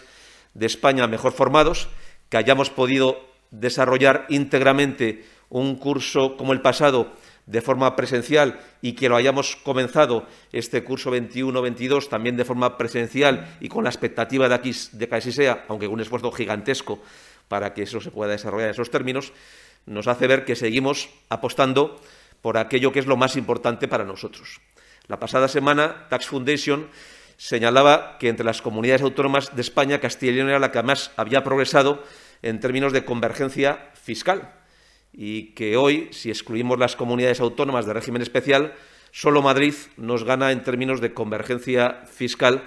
de España mejor formados, que hayamos podido desarrollar íntegramente un curso como el pasado de forma presencial y que lo hayamos comenzado este curso 21-22 también de forma presencial y con la expectativa de que así sea, aunque con un esfuerzo gigantesco para que eso se pueda desarrollar en esos términos, nos hace ver que seguimos apostando por aquello que es lo más importante para nosotros. La pasada semana, Tax Foundation señalaba que entre las comunidades autónomas de España, Castilla y León era la que más había progresado en términos de convergencia fiscal y que hoy, si excluimos las comunidades autónomas de régimen especial, solo Madrid nos gana en términos de convergencia fiscal,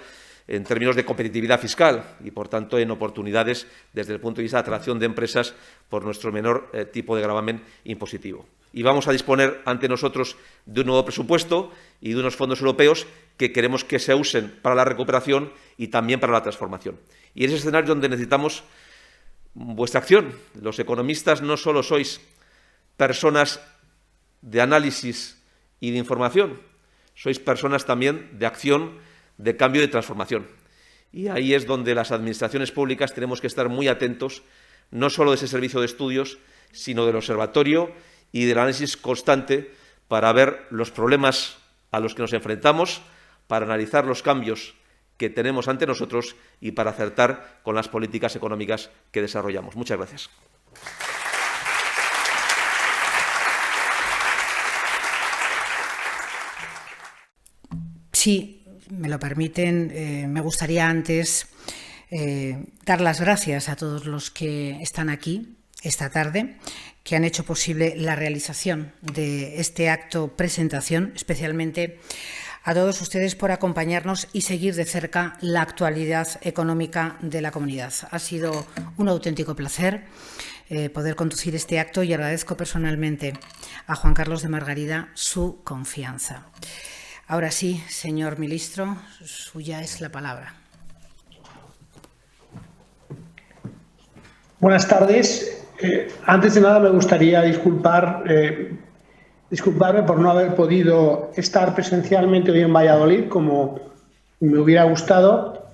en términos de competitividad fiscal y, por tanto, en oportunidades desde el punto de vista de atracción de empresas por nuestro menor tipo de gravamen impositivo. Y vamos a disponer ante nosotros de un nuevo presupuesto y de unos fondos europeos que queremos que se usen para la recuperación y también para la transformación. Y en ese escenario donde necesitamos vuestra acción. Los economistas no solo sois personas de análisis y de información, sois personas también de acción, de cambio y de transformación. Y ahí es donde las administraciones públicas tenemos que estar muy atentos, no solo de ese servicio de estudios, sino del observatorio y del análisis constante para ver los problemas a los que nos enfrentamos, para analizar los cambios que tenemos ante nosotros y para acertar con las políticas económicas que desarrollamos. Muchas gracias. Sí, me lo permiten, me gustaría antes dar las gracias a todos los que están aquí esta tarde, que han hecho posible la realización de este acto presentación, especialmente a todos ustedes por acompañarnos y seguir de cerca la actualidad económica de la comunidad. Ha sido un auténtico placer poder conducir este acto y agradezco personalmente a Juan Carlos de Margarida su confianza. Ahora sí, señor ministro, suya es la palabra. Buenas tardes. Antes de nada me gustaría disculparme por no haber podido estar presencialmente hoy en Valladolid como me hubiera gustado.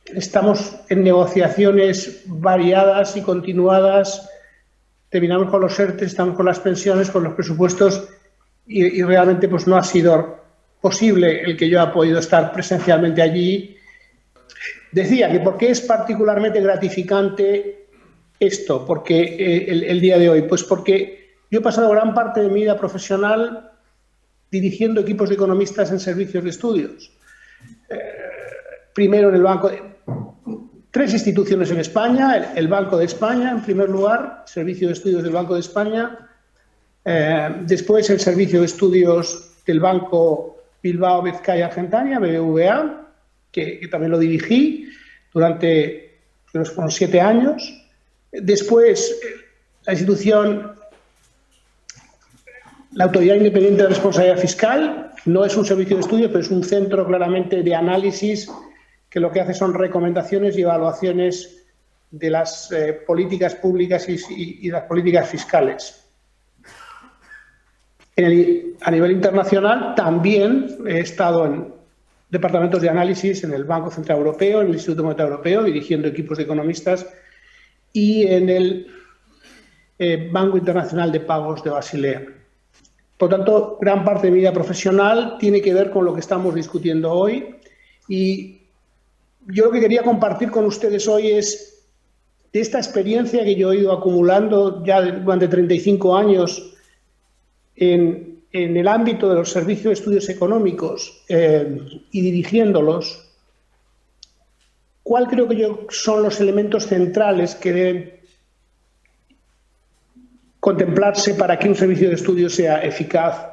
Estamos en negociaciones variadas y continuadas. Terminamos con los ERTE, estamos con las pensiones, con los presupuestos y realmente pues no ha sido posible el que yo haya podido estar presencialmente allí. Decía que por qué es particularmente gratificante esto, porque el día de hoy, pues porque yo he pasado gran parte de mi vida profesional dirigiendo equipos de economistas en servicios de estudios. Primero en el Banco de... Tres instituciones en España, el Banco de España en primer lugar, Servicio de Estudios del Banco de España, después el Servicio de Estudios del Banco Bilbao Vizcaya Argentaria, BBVA, que también lo dirigí durante unos 7 años. Después, la institución, la Autoridad Independiente de Responsabilidad Fiscal, no es un servicio de estudio, pero es un centro claramente de análisis que lo que hace son recomendaciones y evaluaciones de las políticas públicas y las políticas fiscales. A nivel internacional también he estado en departamentos de análisis en el Banco Central Europeo, en el Instituto Monetario Europeo, dirigiendo equipos de economistas y en el Banco Internacional de Pagos de Basilea. Por tanto, gran parte de mi vida profesional tiene que ver con lo que estamos discutiendo hoy y yo lo que quería compartir con ustedes hoy es de esta experiencia que yo he ido acumulando ya durante 35 años en el ámbito de los servicios de estudios económicos y dirigiéndolos ¿cuál creo que yo son los elementos centrales que deben contemplarse para que un servicio de estudio sea eficaz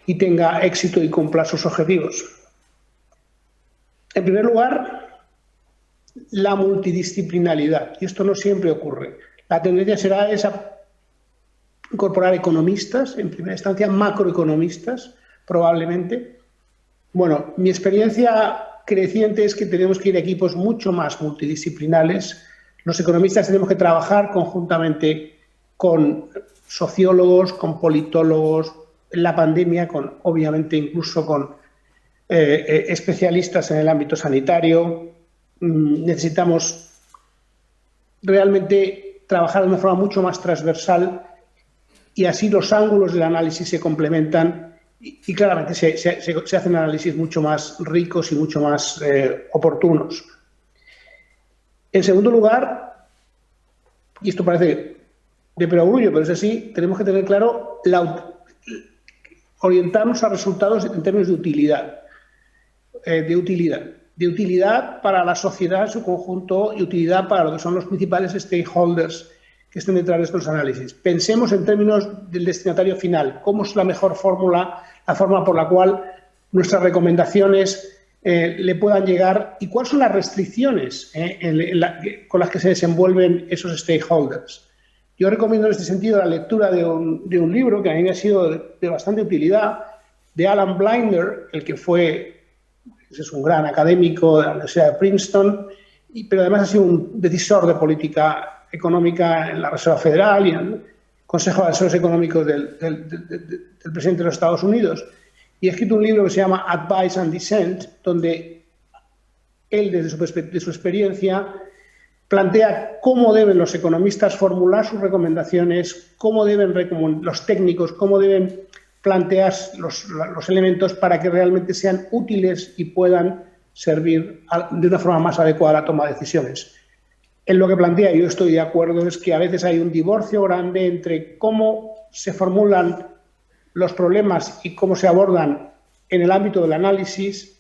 y tenga éxito y cumpla sus objetivos? En primer lugar, la multidisciplinaridad, y esto no siempre ocurre. La tendencia será esa, incorporar economistas, en primera instancia macroeconomistas, probablemente. Bueno, mi experiencia creciente es que tenemos que ir a equipos mucho más multidisciplinares. Los economistas tenemos que trabajar conjuntamente con sociólogos, con politólogos, en la pandemia, obviamente incluso con especialistas en el ámbito sanitario. Necesitamos realmente trabajar de una forma mucho más transversal y así los ángulos del análisis se complementan y claramente se hacen análisis mucho más ricos y mucho más oportunos. En segundo lugar, y esto parece de perogrullo, pero es así, tenemos que tener claro orientarnos a resultados en términos de utilidad. De utilidad para la sociedad en su conjunto y utilidad para lo que son los principales stakeholders que estén detrás de estos análisis. Pensemos en términos del destinatario final, cómo es la mejor fórmula, la forma por la cual nuestras recomendaciones le puedan llegar y cuáles son las restricciones con las que se desenvuelven esos stakeholders. Yo recomiendo en este sentido la lectura de un libro que a mí me ha sido de bastante utilidad, de Alan Blinder, es un gran académico de la Universidad de Princeton, pero además ha sido un decisor de política económica en la Reserva Federal y en el Consejo de Asesores Económicos del presidente de los Estados Unidos. Y ha escrito un libro que se llama Advice and Dissent, donde él, desde su experiencia, plantea cómo deben los economistas formular sus recomendaciones, cómo deben los técnicos, cómo deben plantear los elementos para que realmente sean útiles y puedan servir de una forma más adecuada a la toma de decisiones. En lo que plantea, y yo estoy de acuerdo, es que a veces hay un divorcio grande entre cómo se formulan los problemas y cómo se abordan en el ámbito del análisis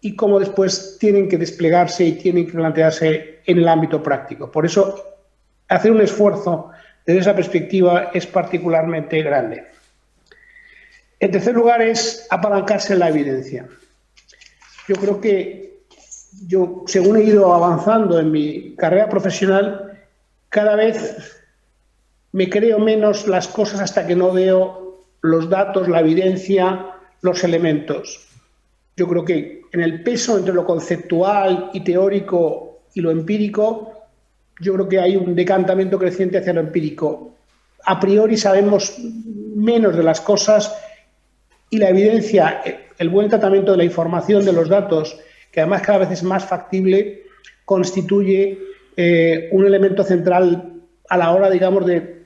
y cómo después tienen que desplegarse y tienen que plantearse en el ámbito práctico. Por eso, hacer un esfuerzo desde esa perspectiva es particularmente grande. En tercer lugar, es apalancarse en la evidencia. Yo creo que según he ido avanzando en mi carrera profesional, cada vez me creo menos las cosas hasta que no veo los datos, la evidencia, los elementos. Yo creo que en el peso entre lo conceptual y teórico y lo empírico, yo creo que hay un decantamiento creciente hacia lo empírico. A priori sabemos menos de las cosas y la evidencia, el buen tratamiento de la información, de los datos, que además cada vez es más factible, constituye un elemento central a la hora, digamos, del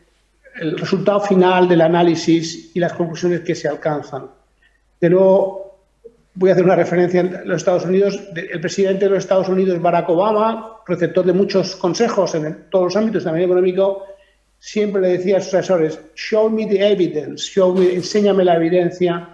resultado final del análisis y las conclusiones que se alcanzan. De nuevo, voy a hacer una referencia en los Estados Unidos. El presidente de los Estados Unidos, Barack Obama, receptor de muchos consejos en todos los ámbitos, también económico, siempre le decía a sus asesores, show me the evidence, enséñame la evidencia,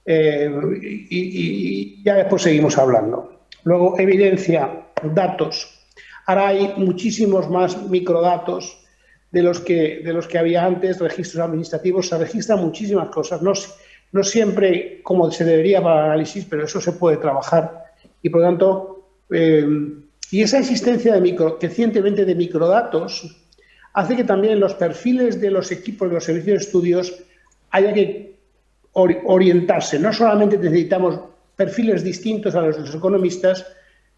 y ya después seguimos hablando. Luego, evidencia, datos. Ahora hay muchísimos más microdatos de los que había antes, registros administrativos, se registran muchísimas cosas, no siempre como se debería para el análisis, pero eso se puede trabajar. Y por lo tanto, y esa existencia crecientemente de microdatos hace que también en los perfiles de los equipos de los servicios de estudios haya que orientarse. No solamente necesitamos perfiles distintos a los de los economistas,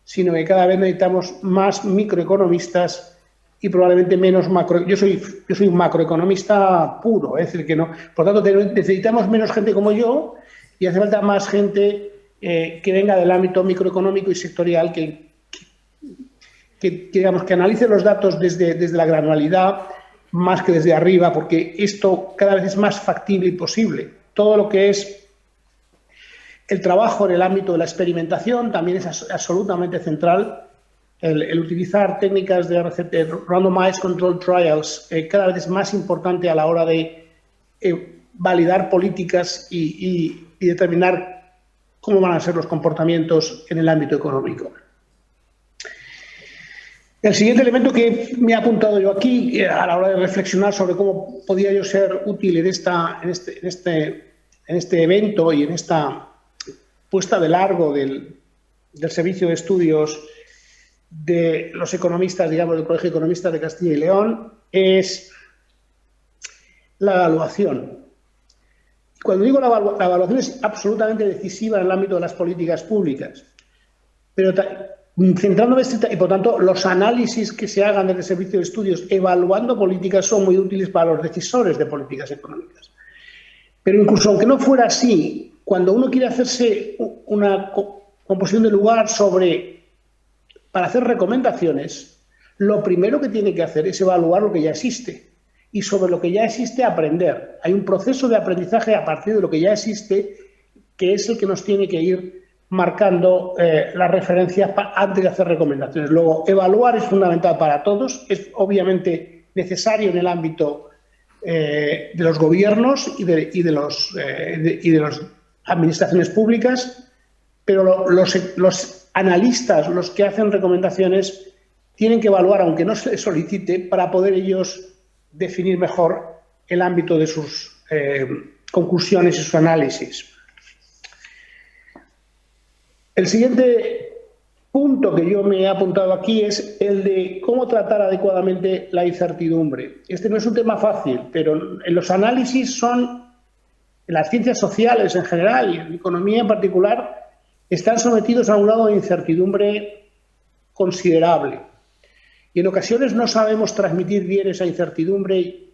sino que cada vez necesitamos más microeconomistas y probablemente menos macro. Yo soy un macroeconomista puro, es decir, que no. Por tanto, necesitamos menos gente como yo y hace falta más gente que venga del ámbito microeconómico y sectorial digamos, que analice los datos desde la granularidad más que desde arriba, porque esto cada vez es más factible y posible. Todo lo que es el trabajo en el ámbito de la experimentación también es absolutamente central. El utilizar técnicas de randomized control trials cada vez es más importante a la hora de validar políticas y determinar cómo van a ser los comportamientos en el ámbito económico. El siguiente elemento que me he apuntado yo aquí a la hora de reflexionar sobre cómo podía yo ser útil en este evento y en esta puesta de largo del Servicio de Estudios de los economistas, digamos, del Colegio de Economistas de Castilla y León, es la evaluación. Cuando digo la evaluación es absolutamente decisiva en el ámbito de las políticas públicas, pero centrándome y por tanto los análisis que se hagan desde el Servicio de Estudios evaluando políticas son muy útiles para los decisores de políticas económicas. Pero incluso aunque no fuera así, cuando uno quiere hacerse una composición de lugar para hacer recomendaciones, lo primero que tiene que hacer es evaluar lo que ya existe y sobre lo que ya existe aprender. Hay un proceso de aprendizaje a partir de lo que ya existe que es el que nos tiene que ir marcando las referencias antes de hacer recomendaciones. Luego, evaluar es fundamental para todos, es obviamente necesario en el ámbito de los gobiernos y de las administraciones públicas, pero los analistas, los que hacen recomendaciones, tienen que evaluar, aunque no se les solicite, para poder ellos definir mejor el ámbito de sus conclusiones y sus análisis. El siguiente punto que yo me he apuntado aquí es el de cómo tratar adecuadamente la incertidumbre. Este no es un tema fácil, pero en los análisis en las ciencias sociales en general y en economía en particular, están sometidos a un grado de incertidumbre considerable. Y en ocasiones no sabemos transmitir bien esa incertidumbre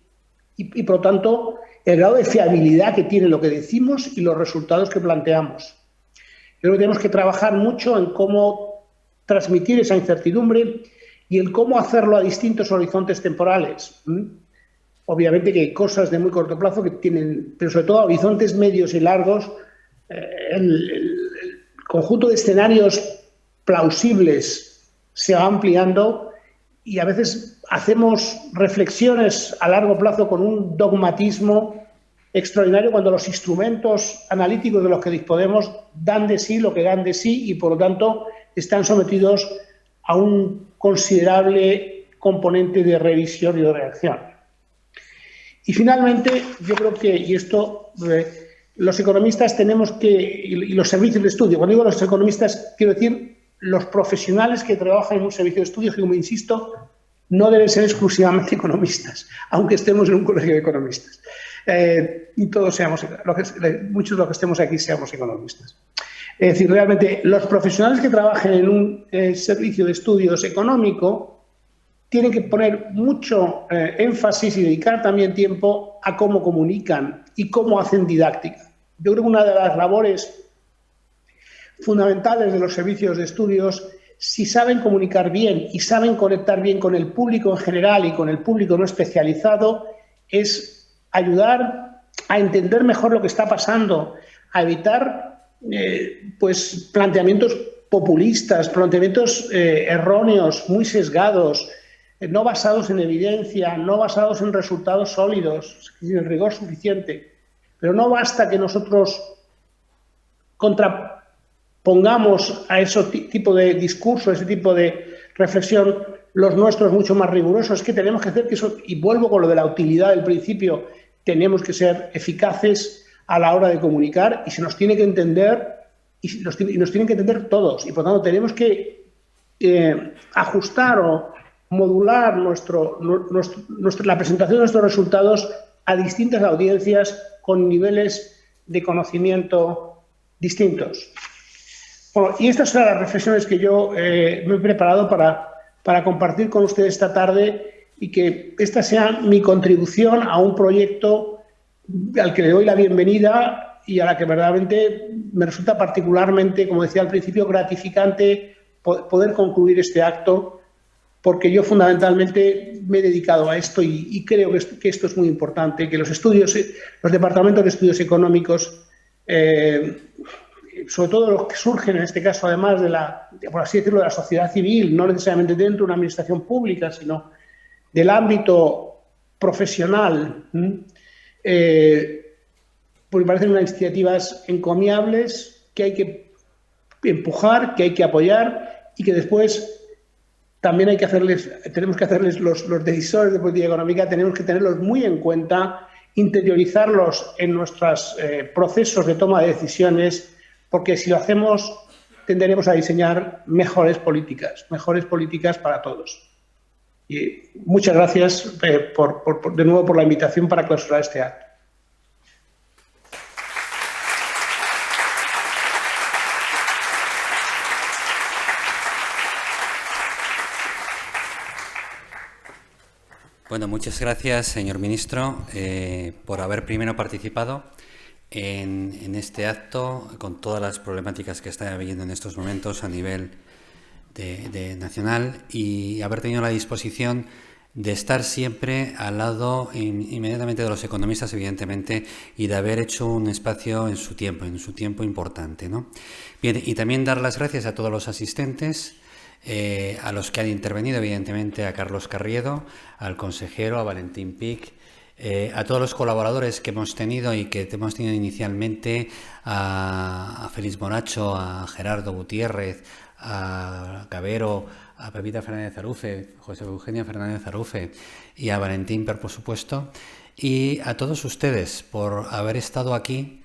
y por lo tanto, el grado de fiabilidad que tiene lo que decimos y los resultados que planteamos. Creo que tenemos que trabajar mucho en cómo transmitir esa incertidumbre y en cómo hacerlo a distintos horizontes temporales. Obviamente que hay cosas de muy corto plazo que tienen, pero sobre todo a horizontes medios y largos, el conjunto de escenarios plausibles se va ampliando y a veces hacemos reflexiones a largo plazo con un dogmatismo extraordinario cuando los instrumentos analíticos de los que disponemos dan de sí lo que dan de sí y, por lo tanto, están sometidos a un considerable componente de revisión y de reacción. Y, finalmente, yo creo que, y esto los economistas tenemos que, y los servicios de estudio, cuando digo los economistas, quiero decir los profesionales que trabajan en un servicio de estudio, que, como insisto, no deben ser exclusivamente economistas, aunque estemos en un colegio de economistas. Y todos muchos de los que estemos aquí seamos economistas. Es decir, realmente los profesionales que trabajen en un servicio de estudios económico tienen que poner mucho énfasis y dedicar también tiempo a cómo comunican y cómo hacen didáctica. Yo creo que una de las labores fundamentales de los servicios de estudios, si saben comunicar bien y saben conectar bien con el público en general y con el público no especializado, es ayudar a entender mejor lo que está pasando, a evitar planteamientos populistas, planteamientos erróneos, muy sesgados, no basados en evidencia, no basados en resultados sólidos, sin el rigor suficiente. Pero no basta que nosotros contrapongamos a ese tipo de discurso, a ese tipo de reflexión, los nuestros mucho más rigurosos. Es que tenemos que hacer que eso, y vuelvo con lo de la utilidad del principio, tenemos que ser eficaces a la hora de comunicar y se nos tiene que entender, y nos tienen que entender todos. Y por tanto tenemos que ajustar o modular la presentación de nuestros resultados a distintas audiencias con niveles de conocimiento distintos. Bueno, y estas son las reflexiones que yo me he preparado para compartir con ustedes esta tarde y que esta sea mi contribución a un proyecto al que le doy la bienvenida y a la que verdaderamente me resulta particularmente, como decía al principio, gratificante poder concluir este acto, porque yo fundamentalmente me he dedicado a esto y creo que esto es muy importante, que los departamentos de estudios económicos, sobre todo los que surgen en este caso, además por así decirlo, de la sociedad civil, no necesariamente dentro de una administración pública, sino del ámbito profesional, pues me parecen unas iniciativas encomiables que hay que empujar, que hay que apoyar y que después también tenemos que hacerles los decisores de política económica, tenemos que tenerlos muy en cuenta, interiorizarlos en nuestros procesos de toma de decisiones, porque si lo hacemos tenderemos a diseñar mejores políticas para todos. Y muchas gracias de nuevo por la invitación para clausurar este acto. Bueno, muchas gracias, señor ministro, por haber primero participado en este acto con todas las problemáticas que está habiendo en estos momentos a nivel nacional y haber tenido la disposición de estar siempre al lado inmediatamente de los economistas, evidentemente, y de haber hecho un espacio en su tiempo importante, ¿no? Bien, y también dar las gracias a todos los asistentes, a los que han intervenido, evidentemente, a Carlos Carriedo, al consejero, a Valentín Pic, a todos los colaboradores que hemos tenido y que hemos tenido inicialmente, a Félix Monacho, a Gerardo Gutiérrez, a Cabero, a Pepita Fernández Arufe, José Eugenia Fernández Arufe y a Valentín Per, por supuesto, y a todos ustedes por haber estado aquí,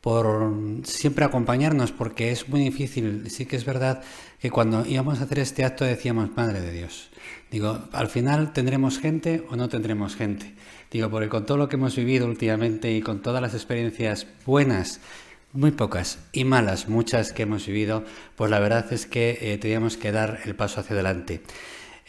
por siempre acompañarnos, porque es muy difícil. Sí que es verdad que cuando íbamos a hacer este acto decíamos, madre de Dios, digo, al final tendremos gente o no tendremos gente, digo, porque con todo lo que hemos vivido últimamente y con todas las experiencias buenas, muy pocas, y malas, muchas que hemos vivido, pues la verdad es que teníamos que dar el paso hacia adelante.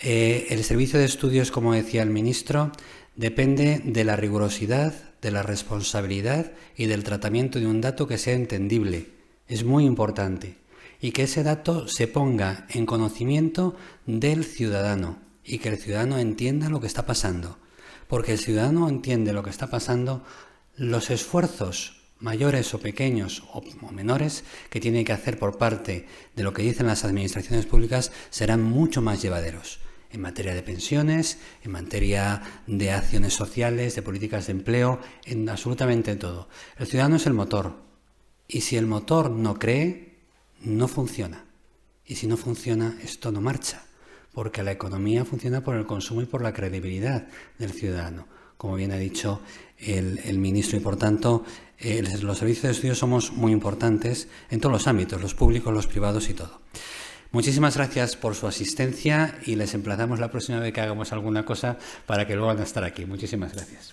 El servicio de estudios, como decía el ministro, depende de la rigurosidad, de la responsabilidad y del tratamiento de un dato que sea entendible. Es muy importante. Y que ese dato se ponga en conocimiento del ciudadano y que el ciudadano entienda lo que está pasando. Porque el ciudadano entiende lo que está pasando, los esfuerzos mayores o pequeños o menores que tiene que hacer por parte de lo que dicen las administraciones públicas serán mucho más llevaderos. En materia de pensiones, en materia de acciones sociales, de políticas de empleo, en absolutamente todo. El ciudadano es el motor. Y si el motor no cree, no funciona. Y si no funciona, esto no marcha. Porque la economía funciona por el consumo y por la credibilidad del ciudadano, como bien ha dicho el ministro. Y por tanto, los servicios de estudio somos muy importantes en todos los ámbitos, los públicos, los privados y todo. Muchísimas gracias por su asistencia y les emplazamos la próxima vez que hagamos alguna cosa para que vuelvan a estar aquí. Muchísimas gracias.